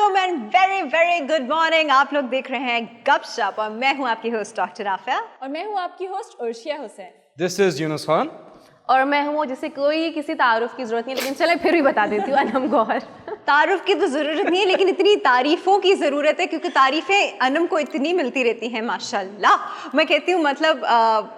Welcome and very very good morning. आप लोग देख रहे हैं गपशप और मैं हूं आपकी होस्ट डॉक्टर आफिया और मैं हूं आपकी host Urshiya Hussain. This is Yunus Khan और मैं हूँ जिसे कोई किसी तारुफ की जरूरत नहीं, लेकिन चले फिर भी बता देती हूँ, अनम गौहर। तारुफ की तो जरूरत नहीं है, लेकिन इतनी तारीफों की जरूरत है क्योंकि तारीफें अनम को इतनी मिलती रहती हैं माशाल्लाह। मैं कहती हूँ मतलब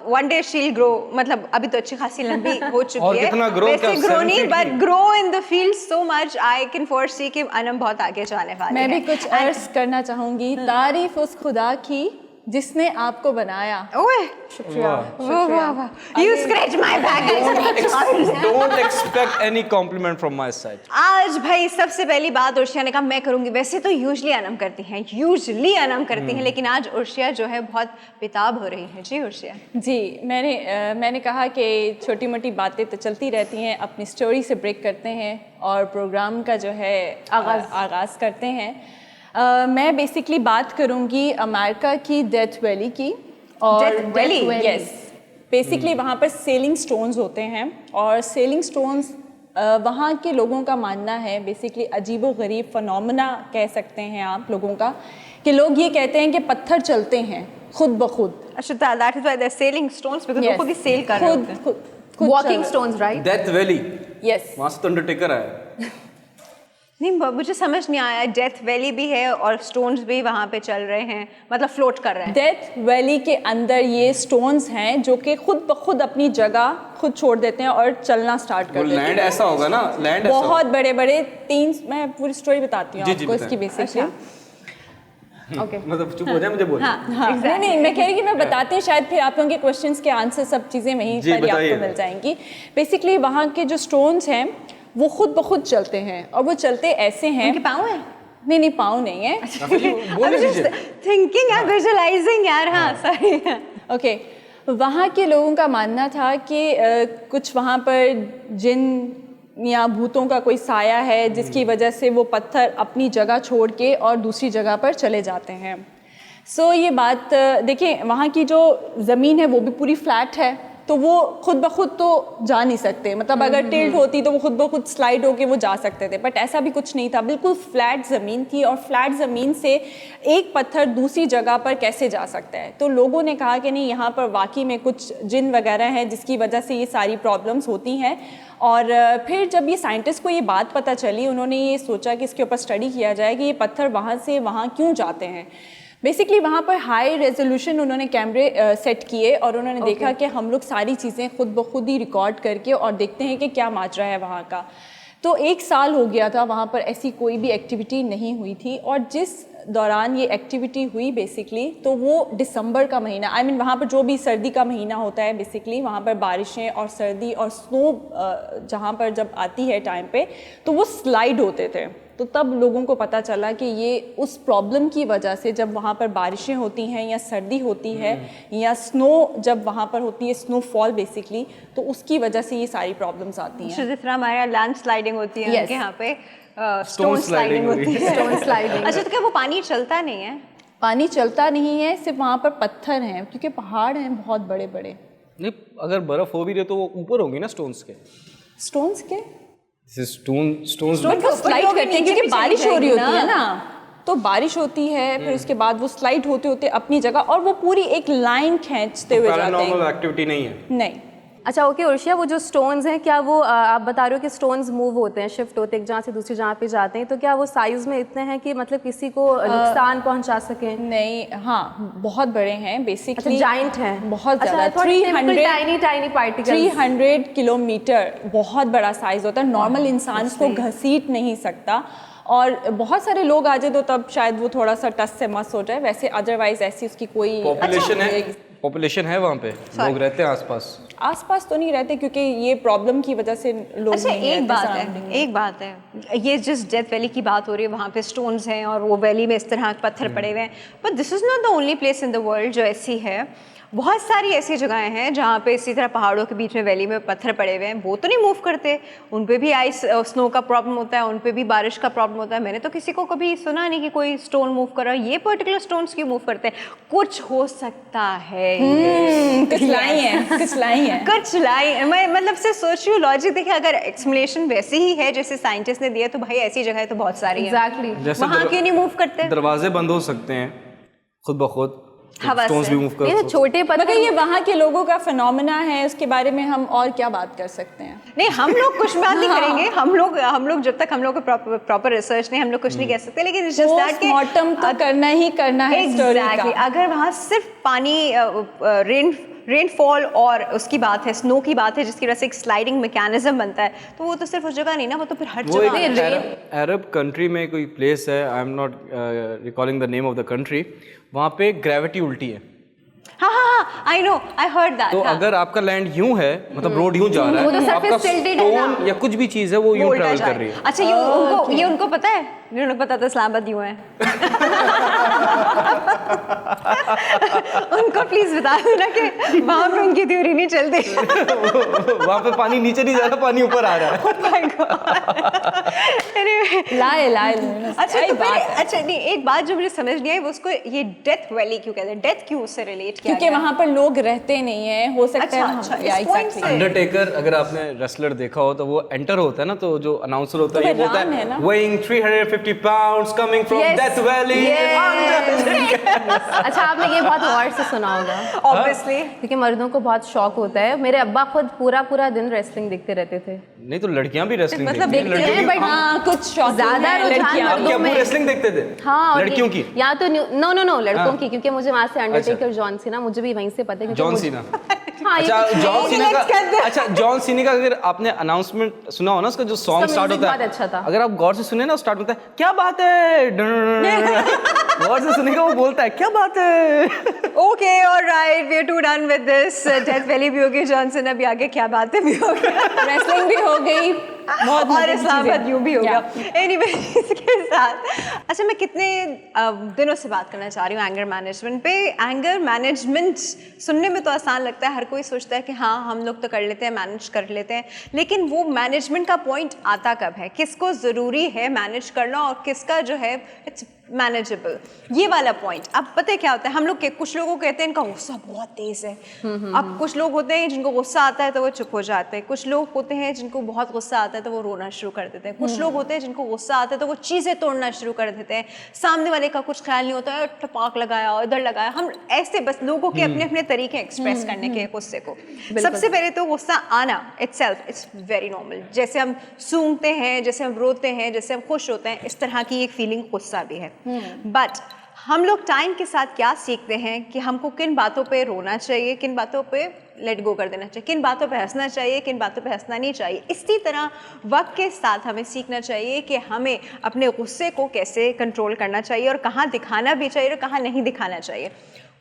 वन डे शील ग्रो, मतलब अभी तो अच्छी खासी लंबी हो चुकी और है, कितना ग्रो, वैसे ग्रो नहीं but grow in the field so much. I can foresee कि अनम बहुत आगे जाने वाली है। मैं भी कुछ अर्ज करना चाहूंगी। तारीफ उस खुदा की जिसने आपको बनाया। ओए शुक्रिया। वाह वाह वाह, you scratch my back. Don't expect any compliment from my side. आज भाई सबसे पहली बात उर्शिया ने कहा मैं करूंगी। वैसे तो यूजली अनम करती हैं, लेकिन आज उर्शिया जो है बहुत बेताब हो रही है। जी उर्शिया जी, मैंने कहा कि छोटी मोटी बातें तो चलती रहती हैं, अपनी स्टोरी से ब्रेक करते हैं और प्रोग्राम का जो है आगाज़ करते हैं। मैं बेसिकली बात करूंगी अमेरिका की डेथ वैली की। और डेथ वैली, यस, बेसिकली वहाँ पर सेलिंग स्टोन्स होते हैं और सेलिंग स्टोन्स वहाँ के लोगों का मानना है, बेसिकली अजीबो गरीब फिनोमेना कह सकते हैं आप लोगों का, कि लोग ये कहते हैं कि पत्थर चलते हैं खुद ब खुद। अच्छा, that is why they are selling stones, because वो खुद ही सेल कर रहे होते हैं। खुद walking stones, right? Death valley, yes, वहां से तो अंडरटेकर आया। नहीं, मुझे समझ नहीं आया। डेथ वैली भी है और स्टोन्स भी वहाँ पे चल रहे हैं, मतलब फ्लोट कर रहे हैं। डेथ वैली के अंदर ये स्टोन्स हैं जो कि खुद ब खुद अपनी जगह खुद छोड़ देते हैं और चलना स्टार्ट कर देते हैं। लैंड ऐसा होगा ना, लैंड बहुत बड़े बड़े तीन, मैं पूरी स्टोरी बताती हूँ आपको इसकी बेसिकली। ओके, मतलब चुप हो जाए, मुझे बोल। हाँ, नहीं, मैं कह रही कि मैं बताती हूँ, शायद फिर आप लोगों के क्वेश्चंस के आंसर सब चीज़ें वहीं पर ही आपको मिल जाएंगी। बेसिकली वहाँ के जो स्टोन्स हैं वो खुद ब खुद चलते हैं और वो चलते ऐसे हैं। उनके पाँव हैं? नहीं, पाँव नहीं है। थिंकिंग एंड विजुअलाइजिंग यार। हाँ, सही है। ओके, वहाँ के लोगों का मानना था कि कुछ वहाँ पर जिन या भूतों का कोई साया है जिसकी वजह से वो पत्थर अपनी जगह छोड़ के और दूसरी जगह पर चले जाते हैं। सो ये बात देखिए, वहाँ की जो ज़मीन है वो भी पूरी फ्लैट है, तो वो खुद ब खुद तो जा नहीं सकते। मतलब अगर टिल्ट होती तो वो खुद ब खुद स्लाइड होके वो जा सकते थे, बट ऐसा भी कुछ नहीं था। बिल्कुल फ्लैट ज़मीन थी और फ्लैट ज़मीन से एक पत्थर दूसरी जगह पर कैसे जा सकता है। तो लोगों ने कहा कि नहीं, यहाँ पर वाकई में कुछ जिन वगैरह हैं जिसकी वजह से ये सारी प्रॉब्लम्स होती हैं। और फिर जब ये साइंटिस्ट को ये बात पता चली, उन्होंने ये सोचा कि इसके ऊपर स्टडी किया जाए कि ये पत्थर वहाँ से वहाँ क्यों जाते हैं। बेसिकली वहाँ पर हाई रेजोल्यूशन उन्होंने कैमरे सेट किए और उन्होंने देखा कि हम लोग सारी चीज़ें खुद ब खुद ही रिकॉर्ड करके और देखते हैं कि क्या माजरा है वहाँ का। तो 1 साल हो गया था, वहाँ पर ऐसी कोई भी एक्टिविटी नहीं हुई थी। और जिस दौरान ये एक्टिविटी हुई बेसिकली, तो वो दिसंबर का महीना, आई मीन वहाँ पर जो भी सर्दी का महीना होता है, बेसिकली वहाँ पर बारिशें और सर्दी और स्नो जहाँ पर जब आती है टाइम पे, तो वो स्लाइड होते थे। तो तब लोगों को पता चला कि ये उस प्रॉब्लम की वजह से, जब वहाँ पर बारिशें होती हैं या सर्दी होती है या स्नो जब वहाँ पर होती है, स्नोफॉल बेसिकली, तो उसकी वजह से ये सारी प्रॉब्लम्स आती हैं। जिस तरह हमारे यहाँ लैंड स्लाइडिंग होती है, उनके यहाँ पे स्टोन स्लाइडिंग होती है। Stone sliding. अच्छा, तो क्या वो पानी चलता नहीं है? पानी चलता नहीं है, सिर्फ वहाँ पर पत्थर हैं क्योंकि पहाड़ हैं बहुत बड़े बड़े। नहीं, अगर बर्फ हो भी रहे तो वो ऊपर होंगी ना स्टोन्स के। स्टोन्स के स्टोन्स स्लाइड करते हैं क्योंकि बारिश हो रही होती है ना, तो बारिश होती है, फिर उसके बाद वो स्लाइड होते होते अपनी जगह, और वो पूरी एक लाइन खींचते हुए जाते हैं। पैरानॉर्मल एक्टिविटी नहीं है। नहीं। अच्छा, ओके उर्शिया, वो जो स्टोन्स हैं, क्या वो आप बता रहे हो कि स्टोन्स मूव होते हैं, शिफ्ट होते हैं, एक जगह से दूसरी जगह पे जाते हैं, तो क्या वो साइज में इतने हैं कि मतलब किसी को नुकसान पहुंचा सकें? नहीं, हाँ, बहुत बड़े हैं बेसिकली। अच्छा, जाइंट हैं बहुत ज़्यादा। अच्छा, 300 पार्टिकल्स, 300 किलोमीटर बहुत बड़ा साइज होता है। नॉर्मल इंसान इसको घसीट नहीं सकता, और बहुत सारे लोग आ जाए तो तब शायद वो थोड़ा सा टस से मस हो जाए, वैसे अदरवाइज ऐसी उसकी कोई पॉपुलेशन है वहाँ पे, लोग रहते हैं आसपास तो नहीं रहते क्योंकि ये प्रॉब्लम की वजह से लोग अच्छा, नहीं एक बात है, ये जिस डेथ वैली की बात हो रही है, वहाँ पे स्टोन्स हैं और वो वैली में इस तरह पत्थर पड़े हुए हैं, but this is not the only place in the world जो ऐसी है। बहुत सारी ऐसी जगहें हैं जहाँ पे इसी तरह पहाड़ों के बीच में वैली में पत्थर पड़े हुए हैं, वो तो नहीं मूव करते, उन पे भी आइस स्नो का प्रॉब्लम होता है, उन पे भी बारिश का प्रॉब्लम होता है। मैंने तो किसी को कभी सुना नहीं कि कोई स्टोन मूव कर रहा है। ये पर्टिकुलर स्टोन्स क्यों मूव करते हैं? कुछ हो सकता है कुछ लाई है, कुछ लाई है। कुछ लाई मैं मतलब से सोच रही हूँ लॉजिक देखिए, अगर एक्सप्लेनेशन वैसे ही है जैसे साइंटिस्ट ने दिया तो भाई ऐसी जगह तो बहुत सारी है, एग्जैक्टली। जैसे वहाँ क्यों नहीं मूव करते? दरवाजे बंद हो सकते हैं खुद ब खुद, हवा स्टोन्स से। भी मूव कर ये सकते छोटे मगर पत्थर ये वहाँ के लोगों का फिनोमेना है, उसके बारे में हम और क्या बात कर सकते हैं? नहीं हम लोग कुछ बात नहीं करेंगे, हम लोग जब तक हम लोग को प्रॉपर रिसर्च नहीं, हम लोग कुछ नहीं कह सकते, लेकिन it's just that कि पोस्टमार्टम तो करना ही करना है स्टोरी Exactly. का। अगर वहाँ सिर्फ पानी रेनफॉल और उसकी बात है, स्नो की बात है, जिसकी वजह से एक स्लाइडिंग मैकेनिज्म बनता है, तो वो तो सिर्फ उस जगह नहीं ना, वो तो फिर हर वो जगह एक है। अरब कंट्री में कोई प्लेस है, I am not recalling the name of the country, वहाँ पे ग्रेविटी उल्टी है। हाँ, I know, I heard that. तो अगर आपका लैंड यूं है, मतलब रोड यूं जा रहा वो तो है, surface आपका tilted है ना। स्टोन या कुछ भी चीज है वो यूं ट्रैवल कर रही है। अच्छा ये उनको पता है? उनको पता था इस्लामाबाद यूं है। उनको प्लीज बता देना कि वहाँ पे उनकी थ्योरी नहीं चलती। वहाँ पे पानी नीचे नहीं जा रहा, पानी ऊपर आ रहा है। Oh my God. Anyway, लाए अच्छा तो पहले अच्छा नहीं, एक बात जो मुझे समझ नहीं आई वो उसको ये डेथ वैली क्यों कहते हैं? डेथ क्यों उससे रिलेट किया क्योंकि गया? वहाँ पर लोग रहते नहीं है, हो सकता है अच्छा, या इस point exactly। से। अंडरटेकर अगर आपने रेसलर देखा हो तो वो एंटर होता है ना, तो जो अनाउंसर होता है तो ये वो बोलता राम है ना? है weighing 350 pounds coming from Yes. Death Valley। अच्छा आपने ये बहुत गौर से सुना होगा, Obviously. क्योंकि मर्दों को बहुत शौक होता है। मेरे अब्बा खुद पूरा दिन रेसलिंग देखते रहते थे। नहीं तो लड़कियां भी रेसलिंग मतलब देखती हैं, देखते हैं, लड़कियों but की। हाँ कुछ शौकीन ज्यादा हैं रुझान लड़कियां। आपके मर्दों अब्बू में। रेसलिंग देखते थे? हाँ, लड़कियों की? या तो नो लड़कों हाँ। की, क्योंकि मुझे वहाँ से अंडरटेकर जॉन सीना, मुझे भी वहीं से पता है क्योंकि जॉन मुझे- सीना। हाँ, ये अच्छा कुछ जॉन है। सीना let's get का, there. अच्छा जॉन सीना का अगर आपने अनाउंसमेंट सुना हो ना, उसका जो सॉन्ग उसका स्टार्ट music होता है, बहुत अच्छा था। अगर आप गौर से सुने ना, स्टार्ट होता है क्या बात है, गौर से सुनेगा वो बोलता है क्या बात है। Okay, all right, we are too done with this. Death Valley भी हो गई, जॉनसन अभी आगे क्या बात है भी हो गया, रेसलिंग भी हो गई, बहुत और मजे की इस्लामाबाद चीजें। यूं भी हो गया। Yeah. Anyway, इसके साथ अच्छा मैं कितने दिनों से बात करना चाह रही हूँ एंगर मैनेजमेंट पे। एंगर मैनेजमेंट सुनने में तो आसान लगता है, हर कोई सोचता है कि हाँ हम लोग तो कर लेते हैं, मैनेज कर लेते हैं, लेकिन वो मैनेजमेंट का पॉइंट आता कब है? किसको ज़रूरी है मैनेज करना और किसका जो है इट्स मैनेजेबल, ये वाला पॉइंट। अब पता है क्या होता है, हम लोग के कुछ लोगों को कहते हैं इनका गुस्सा बहुत तेज है। अब कुछ लोग होते हैं जिनको गुस्सा आता है तो वो चुप हो जाते हैं, कुछ लोग होते हैं जिनको बहुत गुस्सा आता है तो वो रोना शुरू कर देते हैं, कुछ लोग होते हैं जिनको गुस्सा आता है तो वो चीज़ें तोड़ना शुरू कर देते हैं, सामने वाले का कुछ ख्याल नहीं होता है, टपाक लगाया और इधर लगाया। हम ऐसे बस लोगों के अपने अपने तरीके एक्सप्रेस करने के गुस्से को। सबसे पहले तो गुस्सा आना इटसेल्फ इट्स वेरी नॉर्मल, जैसे हम सूंघते हैं, जैसे हम रोते हैं, जैसे हम खुश होते हैं, इस तरह की एक फीलिंग गुस्सा भी है। बट हम लोग टाइम के साथ क्या सीखते हैं कि हमको किन बातों पे रोना चाहिए, किन बातों पे लेट गो कर देना चाहिए, किन बातों पे हंसना चाहिए, किन बातों पे हंसना नहीं चाहिए। इसी तरह वक्त के साथ हमें सीखना चाहिए कि हमें अपने गुस्से को कैसे कंट्रोल करना चाहिए और कहाँ दिखाना भी चाहिए और कहाँ नहीं दिखाना चाहिए।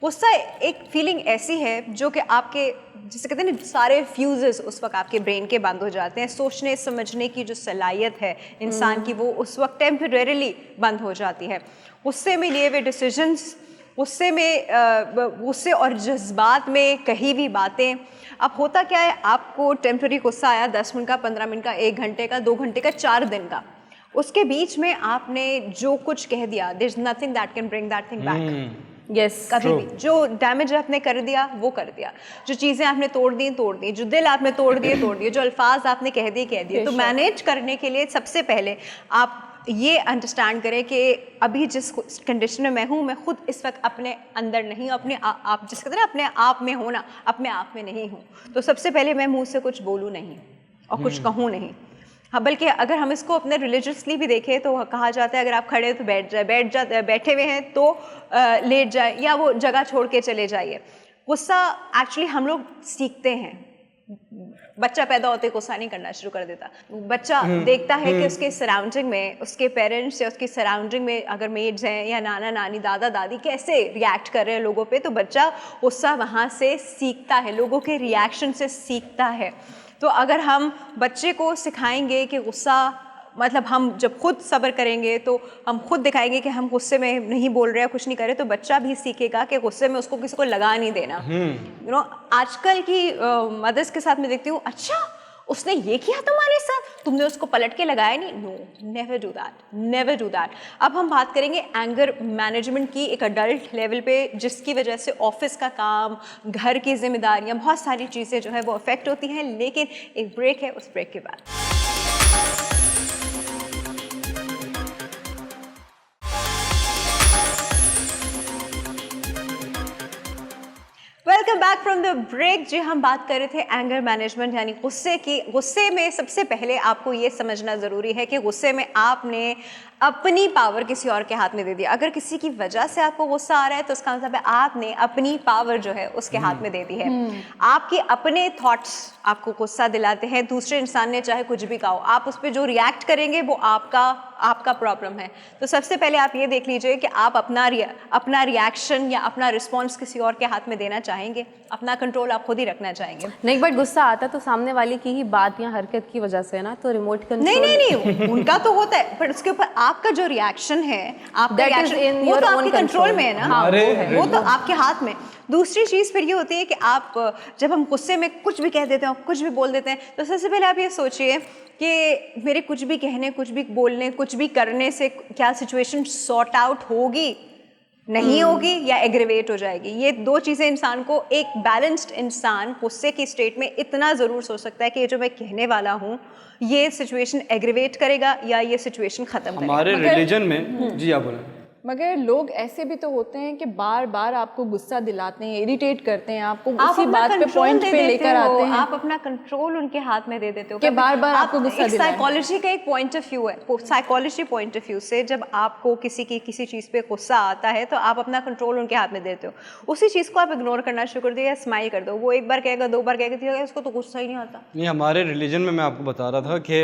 गुस्सा एक फीलिंग ऐसी है जो कि आपके जिसे कहते हैं ना सारे फ्यूजेस उस वक्त आपके ब्रेन के बंद हो जाते हैं, सोचने समझने की जो सलाहियत है इंसान की वो उस वक्त टेम्परेरीली बंद हो जाती है। गुस्से में लिए हुए डिसीजंस, गुस्से और जज्बात में कही भी बातें। अब होता क्या है, आपको टेम्परेरी गुस्सा आया 10 मिनट का, 15 मिनट का, 1 घंटे का, 2 घंटे का, 4 दिन का, उसके बीच में आपने जो कुछ कह दिया, there is nothing that can bring that thing back. Yes, कभी भी जो डैमेज आपने कर दिया वो कर दिया, जो चीज़ें आपने तोड़ दी, जो दिल आपने तोड़ दिए, जो अल्फाज आपने कह दिए। तो मैनेज करने के लिए सबसे पहले आप ये अंडरस्टैंड करें कि अभी जिस कंडीशन में मैं हूँ, मैं खुद इस वक्त अपने अंदर नहीं हूँ, अपने आप जिस कहते हैं ना अपने आप में होना, अपने आप में नहीं हूँ। तो सबसे पहले मैं मुँह से कुछ बोलूँ नहीं और कुछ कहूँ नहीं। हाँ, बल्कि अगर हम इसको अपने रिलीजियसली भी देखें तो कहा जाता है अगर आप खड़े तो बैठे हुए हैं तो लेट जाए या वो जगह छोड़ के चले जाइए। गुस्सा एक्चुअली हम लोग सीखते हैं, बच्चा पैदा होते गुस्सा नहीं करना शुरू कर देता। बच्चा देखता है कि उसके सराउंडिंग में, उसके पेरेंट्स या उसकी सराउंडिंग में अगर मेड्स हैं या नाना नानी दादा दादी कैसे रिएक्ट कर रहे हैं लोगों पे, तो बच्चा गुस्सा वहाँ से सीखता है, लोगों के रिएक्शन से सीखता है। तो अगर हम बच्चे को सिखाएंगे कि गुस्सा मतलब हम जब खुद सब्र करेंगे तो हम खुद दिखाएंगे कि हम गुस्से में नहीं बोल रहे हैं, कुछ नहीं कर रहे, तो बच्चा भी सीखेगा कि गुस्से में उसको किसी को लगा नहीं देना। आजकल की मदर्स के साथ मैं देखती हूँ, अच्छा उसने ये किया तुम्हारे साथ, तुमने उसको पलट के लगाया नहीं। No, never do that, never do that. अब हम बात करेंगे एंगर मैनेजमेंट की एक अडल्ट लेवल पे, जिसकी वजह से ऑफिस का काम, घर की जिम्मेदारियां, बहुत सारी चीज़ें जो है वो अफेक्ट होती हैं। लेकिन एक ब्रेक है, उस ब्रेक के बाद welcome back from the break. जी हम बात कर रहे थे एंगर मैनेजमेंट यानी गुस्से की। गुस्से में सबसे पहले आपको ये समझना ज़रूरी है कि गुस्से में आपने अपनी पावर किसी और के हाथ में दे दी। अगर किसी की वजह से आपको गुस्सा आ रहा है तो उसका मतलब है आपने अपनी पावर जो है उसके हाथ में दे दी है। आपके अपने थॉट्स आपको गुस्सा दिलाते हैं। दूसरे इंसान ने चाहे कुछ भी कहा हो, आप उस पर जो रिएक्ट करेंगे वो आपका प्रॉब्लम है। तो सबसे पहले आप ये देख लीजिए कि आप अपना रिएक्शन या अपना रिस्पॉन्स किसी और के हाथ में देना चाहेंगे। अपना कंट्रोल आप खुद ही रखना चाहेंगे। नहीं, बट गुस्सा आता तो सामने वाले की ही बात या हरकत की वजह से है ना, तो रिमोट कंट्रोल नहीं उनका तो होता है, पर उसके ऊपर आपका जो रिएक्शन है, आपका That is रिएक्शन in वो your तो own आपके कंट्रोल control. में है ना। हाँ, वो तो आपके हाथ में। दूसरी चीज़ फिर ये होती है कि आप जब हम गुस्से में कुछ भी कह देते हैं, कुछ भी बोल देते हैं, तो सबसे पहले आप ये सोचिए कि मेरे कुछ भी कहने, कुछ भी बोलने, कुछ भी करने से क्या सिचुएशन सॉर्ट आउट होगी, नहीं होगी, या एग्रीवेट हो जाएगी। ये दो चीज़ें इंसान को, एक बैलेंस्ड इंसान गुस्से की स्टेट में इतना ज़रूर सोच सकता है कि ये जो मैं कहने वाला हूँ ये सिचुएशन एग्रीवेट करेगा या ये सिचुएशन ख़त्म करेगा। हमारे रिलीजन में जी आप बोलें। मगर लोग ऐसे भी तो होते हैं कि बार बार आपको गुस्सा दिलाते हैं, इरिटेट करते हैं, आपको आप उसी अपना बात पे कंट्रोल पॉइंट दे पे देते लेकर हो, आते हैं। आप अपना कंट्रोल उनके हाथ में दे देते हो कि बार-बार आपको गुस्सा दिलाएं। साइकोलॉजी का एक पॉइंट ऑफ व्यू है। साइकोलॉजी पॉइंट ऑफ व्यू से जब आपको किसी चीज़ पे गुस्सा आता है तो आप अपना कंट्रोल उनके हाथ में देते हो। उसी चीज़ को आप इग्नोर करना शुरू कर दो या स्माइल कर दो। वो एक बार कहेगा, दो बार कहेगा, उसको तो गुस्सा ही नहीं आता। नहीं, हमारे रिलीजन में मैं आपको बता रहा था कि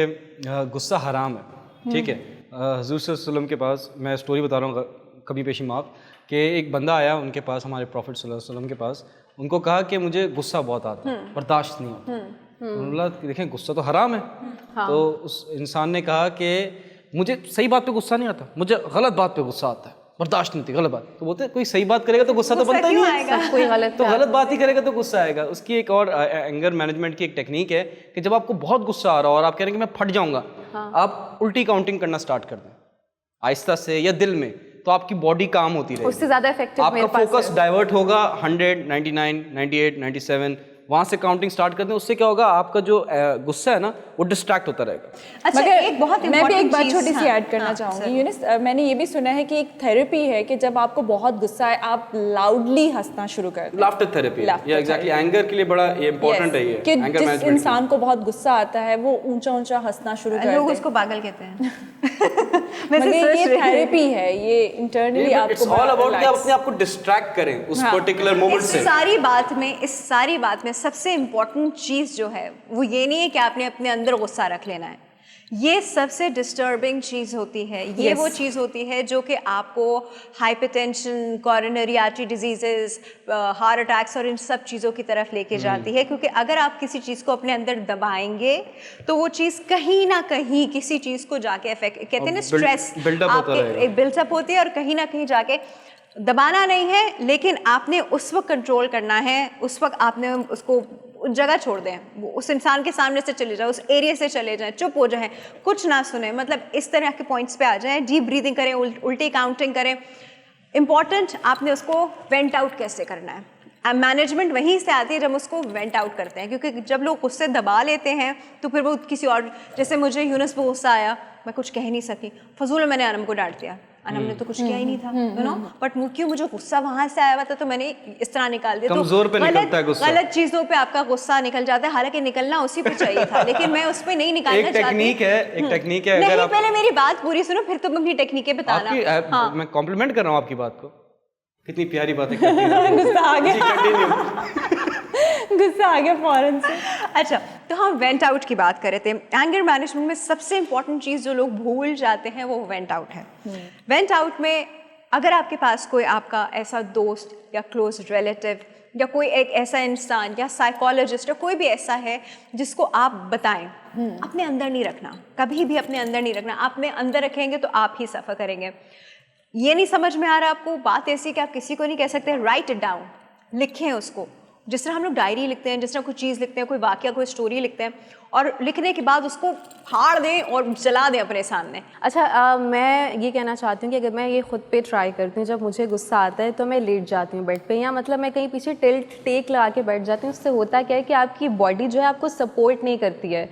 गुस्सा हराम है, ठीक है। हुज़ूर सल्लल्लाहु अलैहि वसल्लम के पास, मैं स्टोरी बता रहा हूँ, कभी पेशी माफ़, कि एक बंदा आया उनके पास, हमारे प्रॉफिट सल्लल्लाहु अलैहि वसल्लम के पास। उनको कहा कि मुझे गुस्सा बहुत आता है, बर्दाश्त नहीं होता। उन्होंने बोला देखें गुस्सा तो हराम है। तो उस इंसान ने कहा कि मुझे सही बात पे गुस्सा नहीं आता, मुझे गलत बात पे गुस्सा आता है, बर्दाश्त नहीं होती गलत बात। तो बोलते कोई सही बात करेगा तो गुस्सा तो बनता ही नहीं है, सब कोई गलत तो गलत बात ही करेगा तो गुस्सा आएगा। उसकी एक और एंगर मैनेजमेंट की एक टेक्निक है कि जब आपको बहुत गुस्सा आ रहा हो और आप कह रहे हैं कि मैं फट जाऊंगा, आप उल्टी काउंटिंग करना स्टार्ट कर दें, आहिस्ता से या दिल में, तो आपकी बॉडी काम होती रहेगी। उससे ज़्यादा इफेक्टिव आपका फोकस डाइवर्ट होगा 100, 99, 98, 97, वहाँ से काउंटिंग स्टार्ट कर दें। उससे क्या होगा, आपका जो गुस्सा है ना वो डिस्ट्रैक्ट होता रहेगा। अच्छा, मगर एक बहुत मैं भी एक बात चीज़, छोटी सी हाँ, ऐड करना हाँ, चाहूँगी यूनिस। मैंने ये भी सुना है कि एक थेरेपी है कि जब आपको बहुत गुस्सा है आप लाउडली हंसना शुरू कर दें। लाफ्टर थेरेपी, या एग्जैक्टली एंगर के लिए बड़ा इंपॉर्टेंट है ये। कि एंगर जिस मैनेजमेंट इंसान को बहुत गुस्सा आता है वो ऊंचा ऊंचा हंसना शुरू कर लोग दे। उसको पागल कहते हैं। मगर ये थेरेपी है, ये इंटरनली इट्स आपको ऑल अबाउट कि आप अपने आप को डिस्ट्रैक्ट करें उस पर्टिकुलर मोमेंट इस से। सारी बात में सबसे इम्पोर्टेंट चीज़ जो है वो ये नहीं है कि आपने अपने अंदर गुस्सा रख लेना है। ये सबसे डिस्टर्बिंग चीज़ होती है। ये वो चीज़ होती है जो कि आपको hypertension, coronary artery diseases, heart attacks और इन सब चीज़ों की तरफ लेके जाती है। क्योंकि अगर आप किसी चीज़ को अपने अंदर दबाएंगे तो वो चीज़ कहीं ना कहीं किसी चीज़ को जाके अफेक्ट, कहते हैं ना स्ट्रेस आपके बिल्टअप होती है और कहीं ना कहीं जाके दबाना नहीं है, लेकिन आपने उस वक्त कंट्रोल करना है। उस वक्त आपने उसको जगह छोड़ दें, वो उस इंसान के सामने से चले जाए, उस एरिया से चले जाएं, चुप हो जाएं, कुछ ना सुने, मतलब इस तरह के पॉइंट्स पे आ जाएं। डीप ब्रीदिंग करें, उल्टी काउंटिंग करें। इम्पॉर्टेंट, आपने उसको वेंट आउट कैसे करना है। मैनेजमेंट वहीं से आती है जब उसको वेंट आउट करते हैं। क्योंकि जब लोग गुस्से दबा लेते हैं तो फिर वो किसी और, जैसे मुझे यूनुस पे गुस्सा आया, मैं कुछ कह नहीं सकी, फजूल मैंने अनम को डांट दिया। अनम ने तो कुछ किया ही नहीं था, यू नो, बट क्यों मुझे गुस्सा वहां से आया हुआ था तो मैंने इस तरह निकाल दिया। कमजोर पे निकलता है गुस्सा। गलत चीजों पे आपका गुस्सा निकल जाता है, हालांकि निकलना उसी पे चाहिए था, लेकिन मैं उस पे नहीं निकालना चाहती। एक टेक्निक है नहीं, अगर आप पहले मेरी बात पूरी सुनो, फिर तुम अपनी टेक्निकें बताना। मैं कॉम्प्लीमेंट कर रहा हूँ आपकी बात को, कितनी प्यारी बातें करती हैं। गुस्सा आ गया, कंटिन्यू। गुस्सा आ गया फौरन से। अच्छा, तो हम वेंट आउट की बात कर रहे थे। एंगर मैनेजमेंट में सबसे इंपॉर्टेंट चीज़ जो लोग भूल जाते हैं वो वेंट आउट है। वेंट आउट में अगर आपके पास कोई आपका ऐसा दोस्त या क्लोज रिलेटिव या कोई एक ऐसा इंसान या साइकोलॉजिस्ट या कोई भी ऐसा है जिसको आप बताएं, अपने अंदर नहीं रखना, कभी भी अपने अंदर नहीं रखना। अपने अंदर रखेंगे तो आप ही सफ़र करेंगे। ये नहीं समझ में आ रहा आपको, बात ऐसी कि आप किसी को नहीं कह सकते, राइट इट डाउन, लिखें उसको। जिस तरह हम लोग डायरी लिखते हैं, जिस तरह कोई चीज़ लिखते हैं, कोई वाकया, कोई स्टोरी लिखते हैं, और लिखने के बाद उसको फाड़ दें और जला दें अपने सामने। अच्छा, मैं ये कहना चाहती हूँ कि अगर मैं ये खुद पे ट्राई करती हूँ, जब मुझे गुस्सा आता है तो मैं लेट जाती हूँ बेड पे, या मतलब मैं कहीं पीछे टिल्ट टेक लगा के बैठ जाती हूँ। उससे होता क्या है कि आपकी बॉडी जो है आपको सपोर्ट नहीं करती है।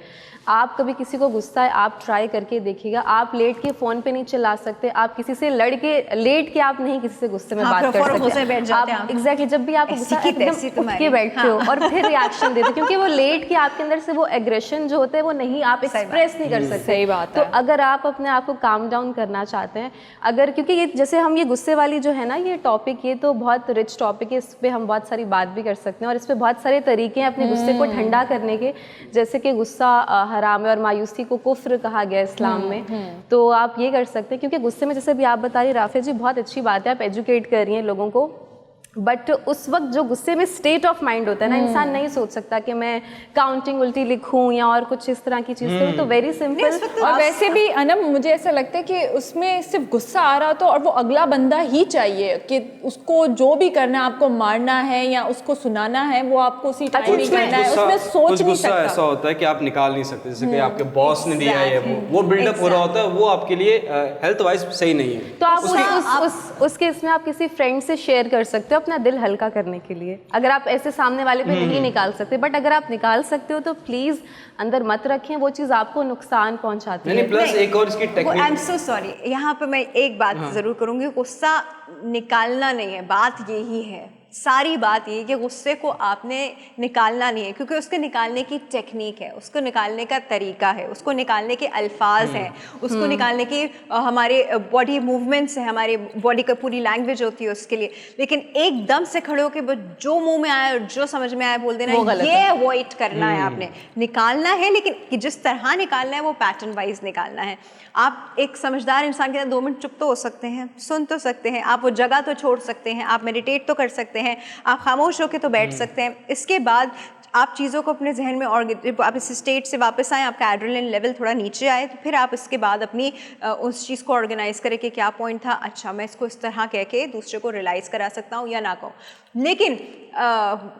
आप कभी किसी को गुस्सा है, आप ट्राई करके देखिएगा, आप लेट के फ़ोन पे नहीं चला सकते, आप किसी से लड़ के लेट के आप नहीं किसी से गुस्से में बात कर सकते बैठ जाते हैं आप। एग्जैक्टली, जब भी आपको गुस्सा एकदम उठ के बैठते हो और फिर रिएक्शन देते हो, क्योंकि वो लेट के आपके अंदर से वो एग्रेशन जो होता है वो नहीं, आप एक्सप्रेस नहीं कर सकते। सही बात तो है। अगर आप अपने आप को काम डाउन करना चाहते हैं, अगर, क्योंकि ये जैसे हम ये गुस्से वाली जो है ना ये टॉपिक, ये तो बहुत रिच टॉपिक है, इस पर हम बहुत सारी बात भी कर सकते हैं और इस पर बहुत सारे तरीके हैं अपने गुस्से को ठंडा करने के, जैसे कि गुस्सा हराम है और मायूसी को कुफ्र कहा गया इस्लाम में। तो आप ये कर सकते हैं, क्योंकि गुस्से में जैसे भी आप बता रही राफिया जी, बहुत अच्छी बात है, आप एजुकेट कर रही हैं लोगों को, बट उस वक्त जो गुस्से में स्टेट ऑफ माइंड होता है ना, इंसान नहीं सोच सकता कि मैं काउंटिंग उल्टी लिखूं या और कुछ इस तरह की चीज़ करूं। तो वेरी सिंपल। और वैसे भी अनम, मुझे ऐसा लगता है कि उसमें सिर्फ गुस्सा आ रहा तो और वो अगला बंदा ही चाहिए कि उसको जो भी करना है, आपको मारना है या उसको सुनाना है, वो आपको उसी टाइम नहीं करना है, उसमें सोच कुछ नहीं गुस्सा सकता। ऐसा होता है कि आप निकाल नहीं सकते, जैसे कि आपके बॉस ने दिया है, वो बिल्डअप हो रहा होता है, वो आपके लिए हेल्थ वाइज सही नहीं है। तो आप उस केस में आप किसी फ्रेंड से शेयर कर सकते हो अपना दिल हल्का करने के लिए, अगर आप ऐसे सामने वाले पे नहीं निकाल सकते। बट अगर आप निकाल सकते हो तो प्लीज अंदर मत रखें, वो चीज़ आपको नुकसान पहुंचाती है। प्लस एक और इसकी technique, I am so sorry, यहाँ पे मैं एक बात जरूर करूंगी, गुस्सा निकालना नहीं है, बात यही है, सारी बात ये कि गुस्से को आपने निकालना नहीं है, क्योंकि उसके निकालने की टेक्निक है, उसको निकालने का तरीका है, उसको निकालने के अल्फाज हैं, उसको निकालने की हमारे बॉडी मूवमेंट्स हैं, हमारे बॉडी का पूरी लैंग्वेज होती है उसके लिए। लेकिन एकदम से खड़े होकर जो मुंह में आया और जो समझ में आया बोल देना, ये अवॉइड करना है आपने। निकालना है, लेकिन जिस तरह निकालना है वो पैटर्न वाइज निकालना है। आप एक समझदार इंसान के साथ 2 मिनट चुप तो हो सकते हैं, सुन तो सकते हैं, आप वो जगह तो छोड़ सकते हैं, आप मेडिटेट तो कर सकते हैं, आप खामोश होकर तो बैठ सकते हैं। इसके बाद आप चीज़ों को अपने जहन में, और आप इस स्टेट से वापस आए, आपका एड्रेनलिन लेवल थोड़ा नीचे आए, तो फिर आप इसके बाद अपनी उस चीज़ को ऑर्गेनाइज करें कि क्या पॉइंट था, अच्छा मैं इसको इस तरह कह के दूसरे को रियलाइज़ करा सकता हूँ या ना कहूँ। लेकिन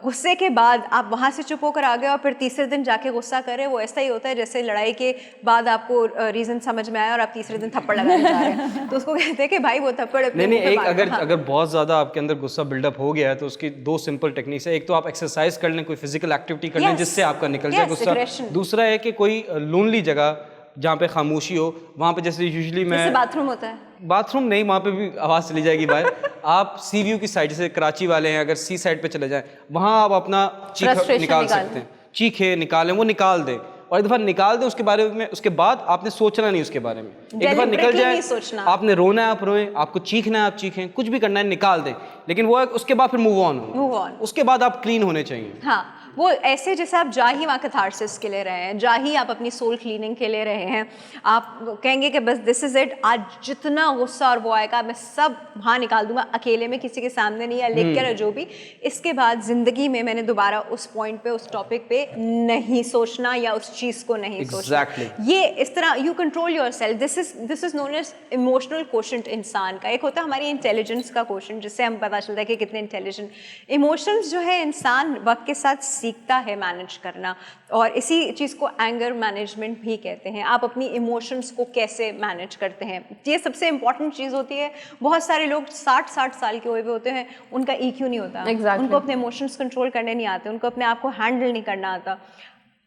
गुस्से के बाद आप वहाँ से चुप होकर आ गए और फिर तीसरे दिन जाके गुस्सा करें, वो ऐसा ही होता है जैसे लड़ाई के बाद आपको रीज़न समझ में आया और आप तीसरे दिन थप्पड़ लगाने जा रहे हैं। तो उसको कहते हैं कि भाई वो थप्पड़ नहीं, एक अगर बहुत ज़्यादा आपके अंदर गुस्सा बिल्डअप हो गया है तो उसकी 2 सिंपल टेक्निक्स है। एक तो आप एक्सरसाइज कर लें, कोई फिजिकल एक्टिविटी कर लें जिससे आपका निकल जाए गुस्सा। दूसरा है कि कोई लोनली जगह जहाँ पे खामोशी हो, वहाँ पे जैसे यूजुअली मैं, बाथरूम होता है, बाथरूम नहीं, वहाँ पे भी आवाज़ चली जाएगी बाहर। आप सी व्यू की साइड, जैसे कराची वाले हैं, अगर सी साइड पे चले जाएं, वहाँ आप अपना चीख निकाल सकते हैं, चीखे निकालें, वो निकाल दें, और एक दफ़ा निकाल दें उसके बारे में, उसके बाद आपने सोचना नहीं उसके बारे में। एक दफ़ा निकल जाए, आपने रोना है आप रोएं, आपको चीखना है आप चीखें, कुछ भी करना है निकाल दें, लेकिन वो उसके बाद फिर मूव ऑन हो, उसके बाद आप क्लीन होने चाहिए। हाँ, वो ऐसे जैसे आप जा ही वहाँ कैथारसिस के ले रहे हैं, जा ही आप अपनी सोल क्लीनिंग के ले रहे हैं, आप कहेंगे कि बस दिस इज़ इट, आज जितना गुस्सा और वो आएगा मैं सब वहाँ निकाल दूंगा, अकेले में, किसी के सामने नहीं, या लिख कर जो भी। इसके बाद ज़िंदगी में मैंने दोबारा उस पॉइंट पे, उस टॉपिक पे नहीं सोचना या उस चीज़ को नहीं सोचना। ये इस तरह you control yourself. This is known as emotional quotient इंसान का। एक होता है हमारी इंटेलिजेंस का कोशेंट, जिससे हम पता चलता है कि कितने इंटेलिजेंट। इमोशंस जो है इंसान वक्त के साथ सीखता है मैनेज करना, और इसी चीज़ को एंगर मैनेजमेंट भी कहते हैं। आप अपनी इमोशंस को कैसे मैनेज करते हैं, ये सबसे इंपॉर्टेंट चीज़ होती है। बहुत सारे लोग 60 साल के हुए होते हैं, उनका EQ नहीं होता, उनको अपने इमोशंस कंट्रोल करने नहीं आते, उनको अपने आप को हैंडल नहीं करना आता।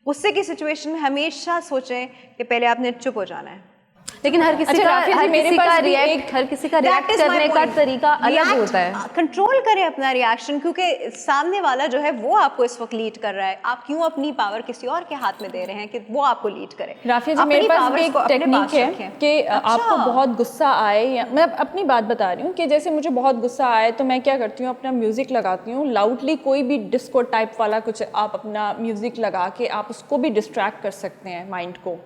गुस्से की सिचुएशन में हमेशा सोचें कि पहले आपने चुप हो जाना है। लेकिन हर किसी का रिएक्ट करने का तरीका अलग होता है। कंट्रोल करें अपना रिएक्शन, क्योंकि सामने वाला जो है वो आपको इस वक्त लीड कर रहा है। आप क्यों अपनी पावर किसी और के हाथ में दे रहे हैं कि वो आपको लीड करे? राफिया जी, मेरे पास भी एक टेक्निक है कि आपको बहुत गुस्सा आए, या मैं अपनी बात बता रही हूँ कि जैसे मुझे बहुत गुस्सा आए तो मैं क्या करती हूँ, अपना म्यूज़िक लगाती हूँ लाउडली, कोई भी डिस्को टाइप वाला कुछ आप अपना म्यूज़िक लगा के आप उसको भी डिस्ट्रैक्ट कर सकते हैं माइंड को।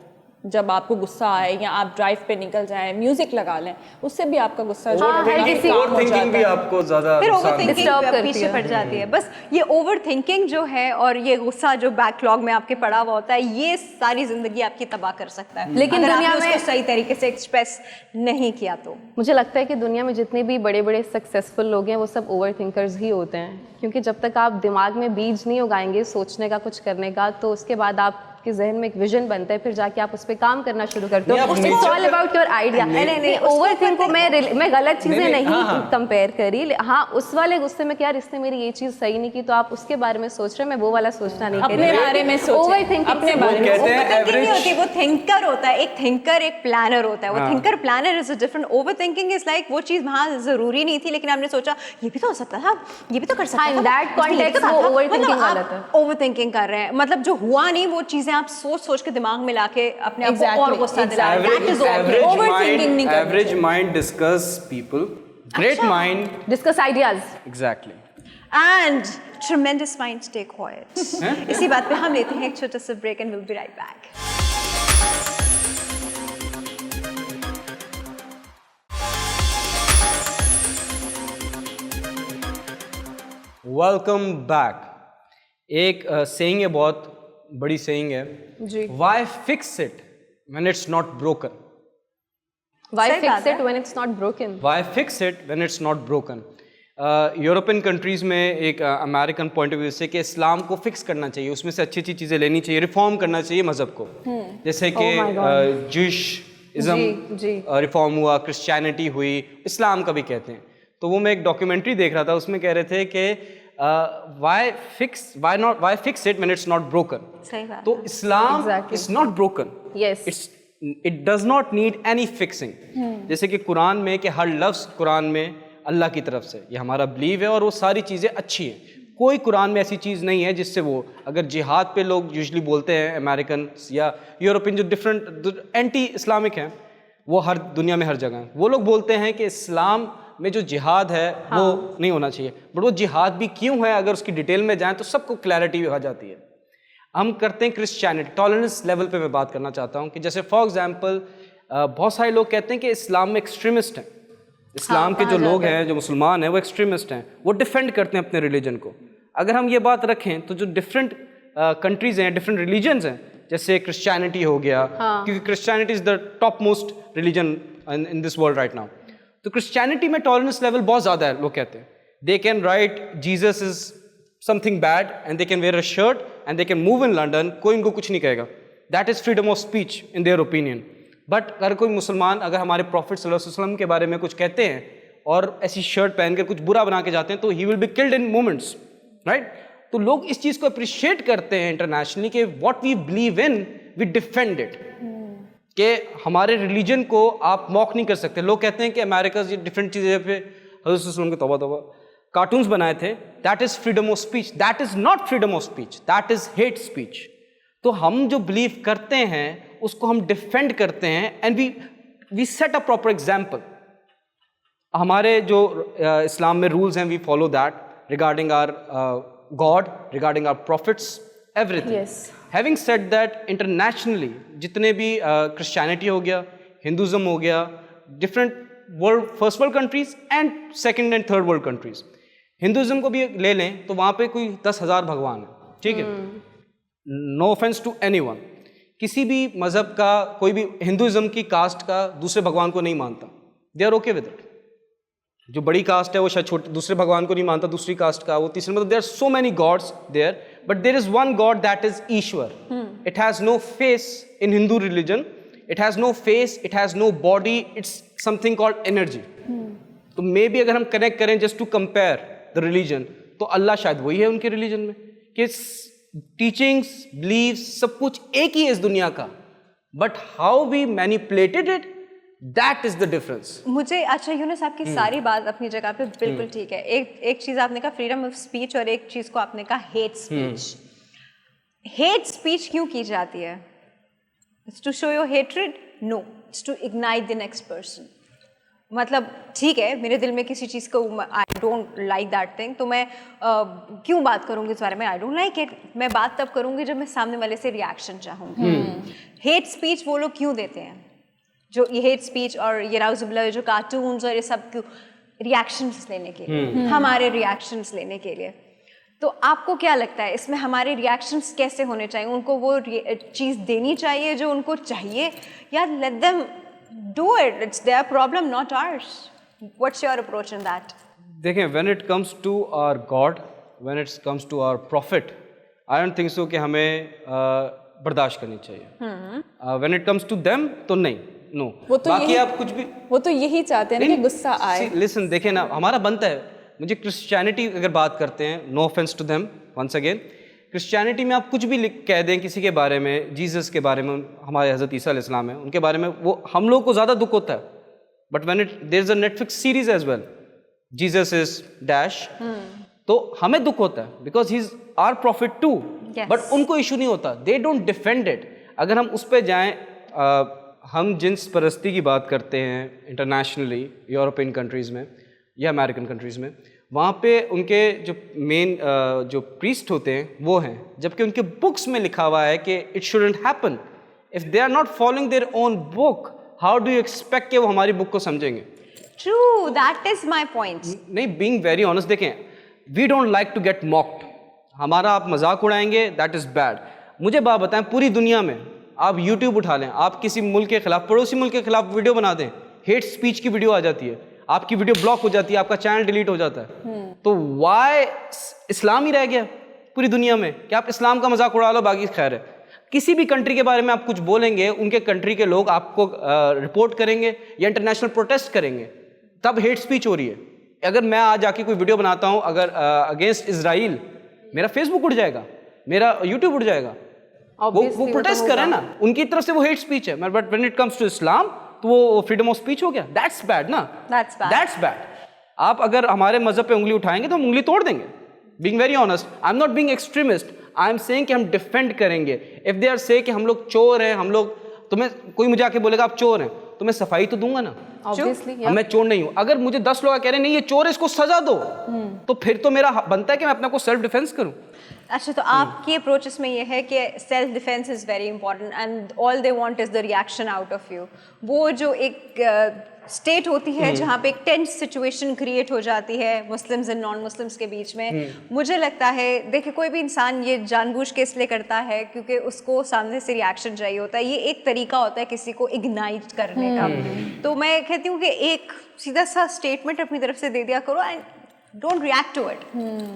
जब आपको गुस्सा आए या आप ड्राइव पे निकल जाएं, म्यूजिक लगा लें, उससे भी आपका गुस्सा ओवरथिंकिंग भी आपको ज़्यादा पीछे पड़ जाती है। बस ये ओवरथिंकिंग जो है और ये गुस्सा जो बैकलॉग में आपके पड़ा हुआ होता है, ये सारी जिंदगी आपकी तबाह कर सकता है, लेकिन दुनिया में सही तरीके से एक्सप्रेस नहीं किया तो। मुझे लगता है कि दुनिया में जितने भी बड़े बड़े सक्सेसफुल लोग हैं वो सब ओवरथिंकर्स ही होते हैं, क्योंकि जब तक आप दिमाग में बीज नहीं उगाएंगे सोचने का, कुछ करने का, तो उसके बाद आप आपके जहन में एक विजन बनता है, फिर जाके आप उस पर काम करना शुरू करते हो। नहीं, it's all about your idea. नहीं, ओवरथिंक को मैं गलत चीजें नहीं कंपेयर करी। हाँ, उस वाले गुस्से में यार इसने मेरी ये चीज सही नहीं की, तो आप उसके बारे में सोच रहे हैं, मैं वो वाला सोचना नहीं अपने बारे में सोचें, ओवरथिंकिंग अपने बारे में। कहते हैं ओवरथिंकिंग नहीं होती, एवरेज वो थिंकर होता है। एक थिंकर एक प्लानर होता है। वो thinker planner is a different. Overthinking is like वो चीज वहाँ जरूरी नहीं थी, लेकिन आपने सोचा ये भी तो हो सकता था, ये भी तो कर सकता हाँ, था। in that context वो overthinking वाला था। ओवरथिंकिंग कर रहे हैं, मतलब जो हुआ नहीं वो चीजें आप सोच सोच के दिमाग में लाके अपने आप को और गुस्सा दिला रहे हैं। That is Overthinking नहीं करना average mind discuss people, great mind discuss ideas. Exactly. and tremendous minds stay quiet. इसी बात पे हम लेते हैं एक छोटा सा break and we'll be right back. Welcome back. एक सेइंग है, बहुत बड़ी सेइंग है, जी। Why fix it when it's not broken. Why सही fix बात है। it when it's not broken? Why fix it when it's not broken. European countries में एक अमेरिकन पॉइंट ऑफ व्यू से कि इस्लाम को फिक्स करना चाहिए, उसमें से अच्छी अच्छी चीज़ें लेनी चाहिए, रिफॉर्म करना चाहिए मज़हब को। जैसे कि Oh my God. ज्यूइशइज्म जी। रिफॉर्म हुआ, क्रिश्चियनिटी हुई, इस्लाम का भी कहते हैं। तो वो मैं एक डॉक्यूमेंट्री देख रहा था, उसमें कह रहे थे कि why fix it when it's not broken. सही बात तो इस्लाम Exactly. Is not broken, Yes. It does not need any fixing. जैसे कि कुरान में कि हर लफ्ज़ कुरान में अल्लाह की तरफ से, ये हमारा बिलीव है और वो सारी चीज़ें अच्छी हैं। कोई कुरान में ऐसी चीज़ नहीं है जिससे वो, अगर जिहाद पे लोग यूजुअली बोलते हैं अमेरिकन या यूरोपियन जो डिफरेंट एंटी इस्लामिक हैं, वो हर दुनिया में हर जगह हैं, वो लोग बोलते हैं कि इस्लाम में जो जिहाद है वो नहीं होना चाहिए। बट वो जिहाद भी क्यों है, अगर उसकी डिटेल में जाएँ तो सबको क्लैरिटी आ जाती है। हम करते हैं क्रिश्चियनिटी, टॉलरेंस लेवल पे मैं बात करना चाहता हूँ कि जैसे फॉर एग्जांपल बहुत सारे लोग कहते हैं कि इस्लाम में एक्सट्रीमिस्ट हैं। इस्लाम के जो लोग हैं, जो मुसलमान हैं, वो एक्सट्रीमिस्ट हैं, वो डिफेंड करते हैं अपने रिलीजन को। अगर हम ये बात रखें तो जो डिफरेंट कंट्रीज हैं, डिफरेंट रिलीजन्स हैं, जैसे क्रिश्चियनिटी हो गया, क्योंकि Christianity is the top most religion in this world right now. तो क्रिश्चियनिटी में टॉलरेंस लेवल बहुत ज़्यादा है। लोग कहते हैं they can write Jesus is something bad and they can wear a shirt and they can move in London, कोई इनको कुछ नहीं कहेगा। That is freedom of speech in their opinion. But अगर कोई मुसलमान अगर हमारे प्रॉफिट सल्लल्लाहु अलैहि वसल्लम के बारे में कुछ कहते हैं और ऐसी शर्ट पहनकर कुछ बुरा बना के जाते हैं, तो he will be killed in moments, right? तो लोग इस चीज़ को अप्रिशिएट करते हैं इंटरनेशनली कि what we believe in, we defend it. कि हमारे रिलीजन को आप मॉक नहीं कर सकते। लोग कहते हैं कि अमेरिका डिफरेंट चीज़ें पे हज़रत सल्लल्लाहु अलैहि वसल्लम के तौबा कार्टून्स बनाए थे, that is freedom of speech. That is not freedom of speech, that is hate speech. तो हम जो बिलीव करते हैं उसको हम डिफेंड करते हैं and we set a proper example. हमारे जो इस्लाम में रूल्स हैं, we follow that regarding our god, regarding our prophets, everything. Yes. Having said that, internationally जितने भी क्रिश्चियनिटी हो गया, हिंदुज़म हो गया, different world, first world countries and second and third world countries, Hinduism को भी ले लें तो वहाँ पे कोई 10,000 भगवान है, ठीक है। नो ऑफेंस टू एनीवन, किसी भी मज़हब का कोई भी हिंदुज़म की कास्ट का दूसरे भगवान को नहीं मानता, they are okay with it. जो बड़ी कास्ट है वो शायद छोटे दूसरे भगवान को नहीं मानता, दूसरी कास्ट का वो तीसरे, मतलब there are so many gods there, but there is one god that is Ishwar. It has no face in Hindu religion, it has no face, it has no body, it's something called energy. तो maybe अगर हम connect करें just to compare the religion, तो Allah शायद वही है उनके religion में, कि टीचिंग्स, बिलीव्स, सब कुछ एक ही है इस दुनिया का, but how we manipulated it, that is the difference. मुझे अच्छा यूनुस, आपकी सारी बात अपनी जगह पे बिल्कुल ठीक है। एक चीज़ आपने कहा फ्रीडम ऑफ स्पीच और एक चीज़ को आपने कहा हेट स्पीच। हेट स्पीच क्यों की जाती है? It's to show your hatred? No, it's to ignite the next person. मतलब ठीक है, मेरे दिल में किसी चीज़ को I don't like that thing, तो मैं क्यों बात करूँगी इस बारे में? I don't like it. मैं बात तब करूँगी जब मैं सामने वाले से रिएक्शन चाहूँगी। हेट स्पीच वो लोग क्यों देते हैं, जो ये हेट स्पीच और ये राउज़ुबिल्लाह जो कार्टून्स और ये सब क्यों? रिएक्शंस लेने के लिए, हमारे रिएक्शंस लेने के लिए। तो आपको क्या लगता है इसमें हमारे रिएक्शंस कैसे होने चाहिए? उनको वो चीज़ देनी चाहिए जो उनको चाहिए, या let them do it, it's their problem, not ours? What's your approach in that? देखें, when it comes to our God, when it comes to our prophet, I don't think so कि हमें बर्दाश्त करनी चाहिए। When it comes to them तो नहीं, no. वो तो बाकी आप कुछ भी, वो तो यही चाहते हैं ना कि गुस्सा आए। लिसन, देखे ना, हमारा बनता है, मुझे क्रिश्चियनिटी अगर बात करते हैं, no offence to them once again, Christianity में आप कुछ भी कह दें किसी के बारे में, जीसस के बारे में, हमारे हज़रत ईसा अलैहिस्सलाम है, उनके बारे में, वो हम लोग को ज़्यादा दुख होता है। But when there is a Netflix series as well, Jesus is dash, तो हमें दुख होता है because he is our prophet too. But उनको इशू नहीं होता, दे डोंट डिफेंड इट। अगर हम उस पर जाएं, हम जिन्स परस्ती की बात करते हैं इंटरनेशनली, यूरोपियन कंट्रीज़ में या अमेरिकन कंट्रीज़ में, वहाँ पे उनके जो मेन जो प्रीस्ट होते हैं वो हैं, जबकि उनके बुक्स में लिखा हुआ है कि it shouldn't happen. If they are not following their own book, how do you expect कि वो हमारी बुक को समझेंगे? True, that is my point. नहीं, बीइंग वेरी ऑनेस्ट, देखें, we don't like to get mocked. हमारा आप मजाक उड़ाएंगे, दैट इज़ बैड। मुझे बात बताएं, पूरी दुनिया में आप यूट्यूब उठा लें, आप किसी मुल्क के खिलाफ, पड़ोसी मुल्क के खिलाफ वीडियो बना दें, हेट स्पीच की वीडियो आ जाती है, आपकी वीडियो ब्लॉक हो जाती है, आपका चैनल डिलीट हो जाता है। तो वाई इस्लाम ही रह गया पूरी दुनिया में कि आप इस्लाम का मजाक उड़ा लो, बाकी खैर है। किसी भी कंट्री के बारे में आप कुछ बोलेंगे, उनके कंट्री के लोग आपको रिपोर्ट करेंगे या इंटरनेशनल प्रोटेस्ट करेंगे, तब हेट स्पीच हो रही है। अगर मैं आज आके कोई वीडियो बनाता हूँ अगर अगेंस्ट इजराइल, मेरा फेसबुक उड़ जाएगा, मेरा यूट्यूब उड़ जाएगा। वो प्रोटेस्ट कर रहे हैं ना, उनकी तरफ से वो हेट स्पीच है। But when it comes to Islam, तो वो फ्रीडम ऑफ स्पीच हो गया। दैट्स बैड ना, दैट्स बैड। आप अगर हमारे मजहब पे उंगली उठाएंगे तो हम उंगली तोड़ देंगे। Being very honest, I am not being extremist, I am saying कि हम डिफेंड करेंगे। इफ दे आर से कि हम लोग चोर हैं, हम लोग, तुम्हें कोई मुझे आके बोलेगा आप चोर हैं, तो मैं सफाई तो दूंगा ना, Obviously, मैं चोर नहीं हूं। अगर मुझे 10 लोग कह रहे हैं नहीं ये चोर है, इसको सजा दो, तो फिर तो मेरा बनता है कि मैं अपने को सेल्फ डिफेंस करूं। अच्छा, तो आपकी अप्रोच इसमें ये है कि self defence is very important and all they want is the reaction out of you. वो जो एक स्टेट होती है जहाँ पे एक टेंस सिचुएशन क्रिएट हो जाती है मुस्लिम्स एंड नॉन मुस्लिम्स के बीच में, मुझे लगता है, देखिए, कोई भी इंसान ये जानबूझ के इसलिए करता है क्योंकि उसको सामने से रिएक्शन चाहिए होता है। ये एक तरीका होता है किसी को इग्नाइट करने का। तो मैं कहती हूँ कि एक सीधा सा स्टेटमेंट अपनी तरफ से दे दिया करो and don't react to it.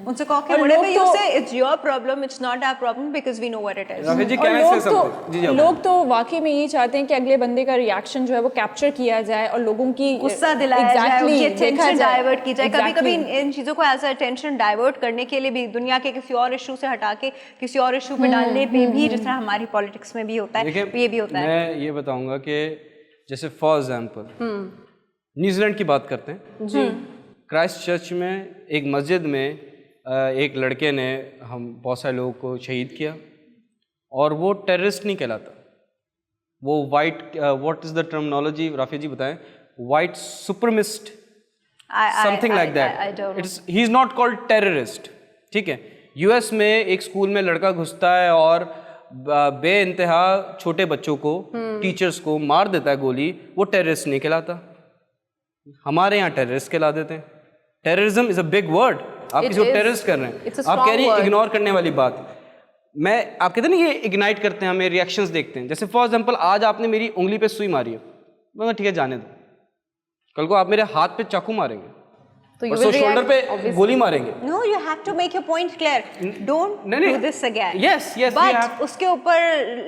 उनसे कहो कि whatever you say, it's your problem, it's not our problem because we know what it is. और लोग तो वाकई में यही चाहते हैं कि अगले बंदे का रिएक्शन जो है वो कैप्चर किया जाए और लोगों की गुस्सा दिलाया जाए, उनकी अटेंशन डाइवर्ट की जाए। कभी-कभी इन चीज़ों को एज अटेंशन डाइवर्ट करने के लिए भी दुनिया के किसी और इशू से हटा के किसी और इशू पे डालने पे भी, जिस तरह हमारी पॉलिटिक्स में भी होता है, ये भी होता है। मैं ये बताऊंगा कि जैसे फॉर एग्जाम्पल न्यूजीलैंड की बात करते हैं जी। क्राइस्ट चर्च में एक मस्जिद में एक लड़के ने हम बहुत सारे लोगों को शहीद किया, और वो टेररिस्ट नहीं कहलाता, वो white, what is the terminology Rafi ji बताएं, white supremacist, something like that. It's, he is not called terrorist, ठीक है। यूएस में एक स्कूल में लड़का घुसता है और बेइंतहा छोटे बच्चों को, टीचर्स को मार देता है गोली, वो टेररिस्ट नहीं कहलाता। हमारे यहाँ टेररिस्ट कहला देते हैं। Terrorism is a big word. आप किसी को टेररिस्ट कर रहे हैं, आप कह रही हैं इग्नोर करने वाली बात। मैं, आप कहते हैं ना ये इग्नाइट करते हैं, हमें रिएक्शंस देखते हैं। जैसे फॉर एग्जांपल आज आपने मेरी उंगली पे सुई मारी है, मैं ठीक है जाने दो, कल को आप मेरे हाथ पे चाकू मारेंगे तो शोल्डर पे गोली मारेंगे। No, you have to make your point clear. Don't do this again. Yes, yes. But उसके ऊपर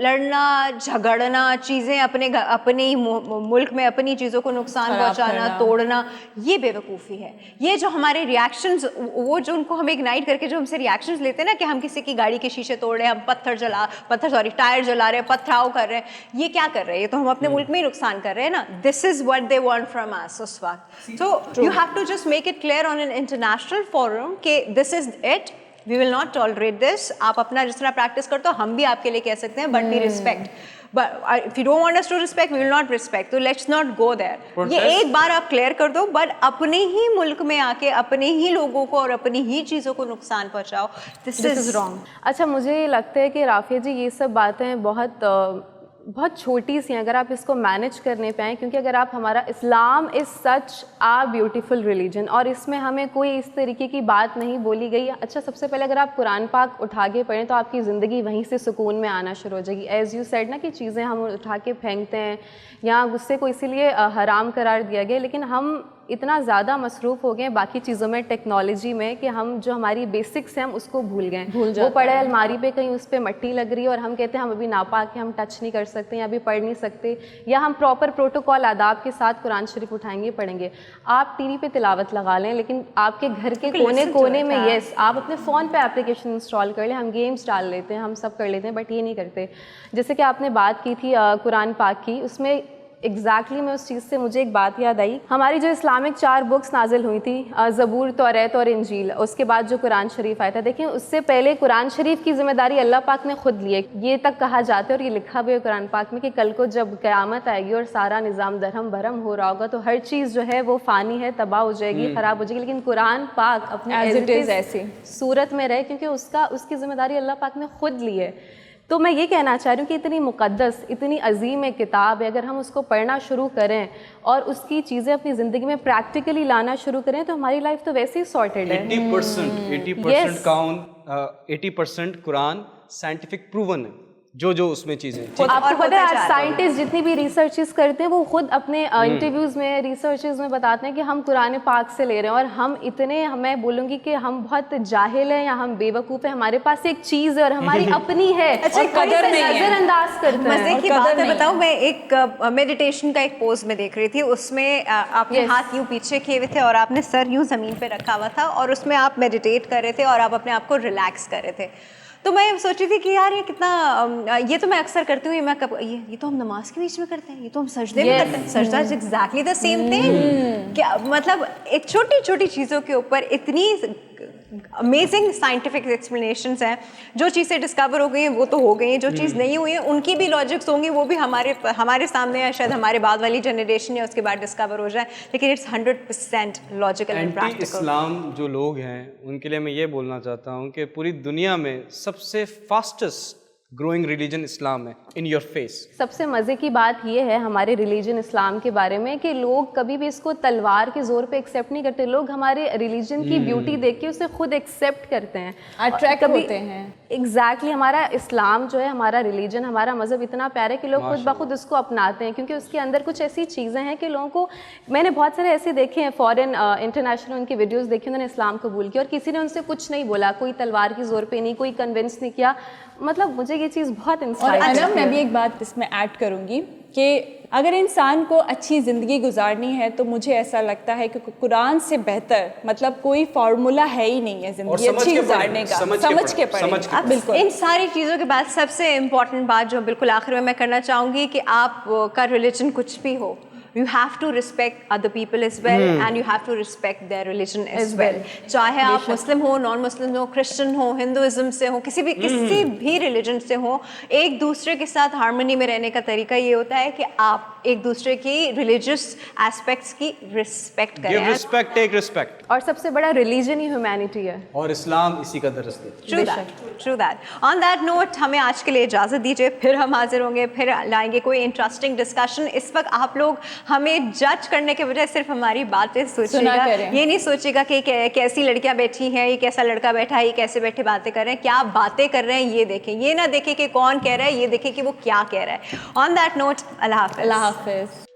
लड़ना, झगड़ना, चीजें अपने ही मुल्क में अपनी चीजों को नुकसान पहुंचाना, तोड़ना, ये बेवकूफ़ी है। ये जो हमारे रिएक्शंस, वो जो उनको हम इग्नाइट करके जो हमसे रिएक्शंस लेते हैं ना, कि हम किसी की गाड़ी के शीशे तोड़ रहे हैं, हम टायर जला रहे हैं, पथराव कर रहे हैं, ये क्या कर रहे हैं? ये तो हम अपने मुल्क में ही नुकसान कर रहे हैं ना। This is what they want from us उस वक्त। So you have to just make it clear on an international forum कि this is it, we will not tolerate this। आप अपना जिस तरह प्रैक्टिस करते हो हम भी आपके लिए कह सकते हैं, but we respect। But if you don't want us to respect, we will not respect। तो let's not go there। ये एक बार आप क्लियर कर दो, बट अपने ही मुल्क में आके अपने ही लोगों को और अपनी ही चीज़ों को नुकसान पहुंचाओ, this is wrong। अच्छा, मुझे लगता है कि राफिया जी ये सब बातें बहुत छोटी सी हैं अगर आप इसको मैनेज करने पे आएँ, क्योंकि अगर आप हमारा Islam is such a beautiful religion और इसमें हमें कोई इस तरीके की बात नहीं बोली गई। अच्छा, सबसे पहले अगर आप कुरान पाक उठा के पढ़ें तो आपकी ज़िंदगी वहीं से सुकून में आना शुरू हो जाएगी। एज़ यू सेड ना कि चीज़ें हम उठा के फेंकते हैं, यहाँ गुस्से को इसीलिए हराम करार दिया गया, लेकिन हम इतना ज़्यादा मसरूफ़ हो गए हैं बाकी चीज़ों में, टेक्नोलॉजी में, कि हम जो हमारी बेसिक्स हैं हम उसको भूल गए। वो पड़े अलमारी पे, कहीं उस पर मट्टी लग रही है और हम कहते हैं हम अभी नापाक हैं, हम टच नहीं कर सकते या अभी पढ़ नहीं सकते, या हम प्रॉपर प्रोटोकॉल आदाब के साथ कुरान शरीफ उठाएंगे पढ़ेंगे। आप टीवी पे तिलावत लगा लें, लेकिन आपके घर के कोने कोने में, यस, आप अपने फ़ोन पे एप्लीकेशन इंस्टॉल कर लें, हम गेम्स डाल लेते हैं, हम सब कर लेते हैं, बट ये नहीं करते। जैसे कि आपने बात की थी कुरान पाक की, उसमें एग्जैक्टली मैं उस चीज़ से मुझे एक बात याद आई। हमारी जो इस्लामिक 4 बुक्स नाजिल हुई थी, ज़बूर, तौरात और इंजील, उसके बाद जो कुरान शरीफ आया था, देखिए उससे पहले कुरान शरीफ की जिम्मेदारी अल्लाह पाक ने खुद ली है। ये तक कहा जाता है और ये लिखा भी है कुरान पाक में कि कल को जब क़यामत आएगी और सारा निज़ाम दरहम भरम हो रहा होगा तो हर चीज़ जो है वो फ़ानी है, तबाह हो जाएगी, ख़राब हो जाएगी, लेकिन कुरान पाक अपने एज इट इज़ ऐसी सूरत में रहे, क्योंकि उसकी जिम्मेदारी अल्लाह पाक ने खुद ली है। तो मैं ये कहना चाह रही हूँ कि इतनी मुक़द्दस, इतनी अजीम एक किताब है, अगर हम उसको पढ़ना शुरू करें और उसकी चीज़ें अपनी ज़िंदगी में प्रैक्टिकली लाना शुरू करें तो हमारी लाइफ तो वैसे ही सॉर्टेड है। 80% कुरान साइंटिफिक प्रूवन है, जो उसमें चीज़ें। आपको पता है आज साइंटिस्ट जितनी भी रिसर्चेस करते हैं वो खुद अपने इंटरव्यूज़ में, रिसर्चेस में बताते हैं कि हम कुरान पाक से ले रहे हैं, और हम इतने, मैं बोलूँगी कि हम बहुत जाहिल हैं या हम बेवकूफ़ हैं, हमारे पास एक चीज़ है और हमारी अपनी है, अच्छा, कदर नज़रअंदाज करते हैं। मजे की बात है, बताऊँ, मैं एक मेडिटेशन का एक पोज में देख रही थी, उसमें आपने हाथ यूँ पीछे किए हुए थे और आपने सर यूँ ज़मीन पे रखा हुआ था और उसमें आप मेडिटेट कर रहे थे और आप अपने आप को रिलैक्स कर रहे थे। तो मैं सोच रही थी कि यार ये कितना, ये तो मैं अक्सर करती हूँ, ये तो हम नमाज के बीच में करते हैं, ये तो हम सजदे में करते हैं। सजदा is exactly the same thing. क्या मतलब, एक छोटी छोटी चीज़ों के ऊपर इतनी अमेजिंग साइंटिफिक एक्सप्लेनेशंस हैं। जो चीज़ें डिस्कवर हो गई हैं वो तो हो गई हैं, जो चीज़ नहीं हुई है उनकी भी लॉजिक्स होंगी, वो भी हमारे सामने या शायद हमारे बाद वाली जनरेशन या उसके बाद डिस्कवर हो जाए, लेकिन इट्स 100% लॉजिकल एंड प्रैक्टिकल। इस्लाम जो लोग हैं उनके लिए मैं ये बोलना चाहता हूँ कि पूरी दुनिया में सबसे फास्टेस्ट ग्रोइंग रिलीजन इस्लाम है, इन योर फेस। सबसे मज़े की बात यह है हमारे रिलीजन इस्लाम के बारे में कि लोग कभी भी इसको तलवार के जोर पे एक्सेप्ट नहीं करते। लोग हमारे रिलीजन की ब्यूटी देख के उसे खुद एक्सेप्ट करते हैं, अट्रैक्ट होते हैं। एग्जैक्टली हमारा इस्लाम जो है, हमारा रिलीजन, हमारा मज़हब इतना प्यारा है कि लोग खुद ब खुद उसको अपनाते हैं, क्योंकि उसके अंदर कुछ ऐसी चीज़ें हैं कि लोगों को, मैंने बहुत सारे ऐसे देखे हैं फॉरेन इंटरनेशनल उनकी वीडियोस देखी, उन्होंने इस्लाम कबूल किया और किसी ने उनसे कुछ नहीं बोला, कोई तलवार की जोर पे नहीं, कोई कन्विंस नहीं किया। मतलब मुझे ये चीज़ बहुत इंस्पायर करती है। मैं भी एक बात इसमें ऐड करूँगी कि अगर इंसान को अच्छी ज़िंदगी गुजारनी है तो मुझे ऐसा लगता है कि कुरान से बेहतर मतलब कोई फार्मूला है ही नहीं है ज़िंदगी अच्छी गुजारने का। समझ के पढ़ें। बिल्कुल। इन सारी चीज़ों के बाद सबसे इम्पॉर्टेंट बात जो बिल्कुल आखिर में मैं करना चाहूँगी कि आपका रिलीजन कुछ भी हो, you have to respect other people as well and you have to respect their religion as well। चाहे आप मुस्लिम हो, नॉन मुस्लिम हो, क्रिश्चियन हो, हिंदुइज्म से हो, किसी भी रिलीजन से हो, एक दूसरे के साथ हार्मनी में रहने का तरीका ये होता है कि आप एक दूसरे की रिलीजियस एस्पेक्ट्स की रिस्पेक्ट करें। Give respect, take respect। और सबसे बड़ा रिलीजन ही ह्यूमैनिटी है और इस्लाम इसी का दरस देता है। True that। On that note, हमें आज के लिए इजाज़त दीजिए, फिर हम हाजिर होंगे, फिर लाएंगे कोई इंटरेस्टिंग डिस्कशन। इस वक्त आप लोग हमें जज करने के बजाय सिर्फ हमारी बातें सोचिएगा, ये नहीं सोचिएगा कि कैसी लड़कियां बैठी हैं, ये कैसा लड़का बैठा है, ये कैसे बैठे बातें कर रहे हैं, क्या बातें कर रहे हैं, ये देखें। ये ना देखें कि कौन कह रहा है, ये देखें कि वो क्या कह रहा है। ऑन दैट नोट, अल्लाह हाफ़िज़। अल्लाह हाफ़िज़।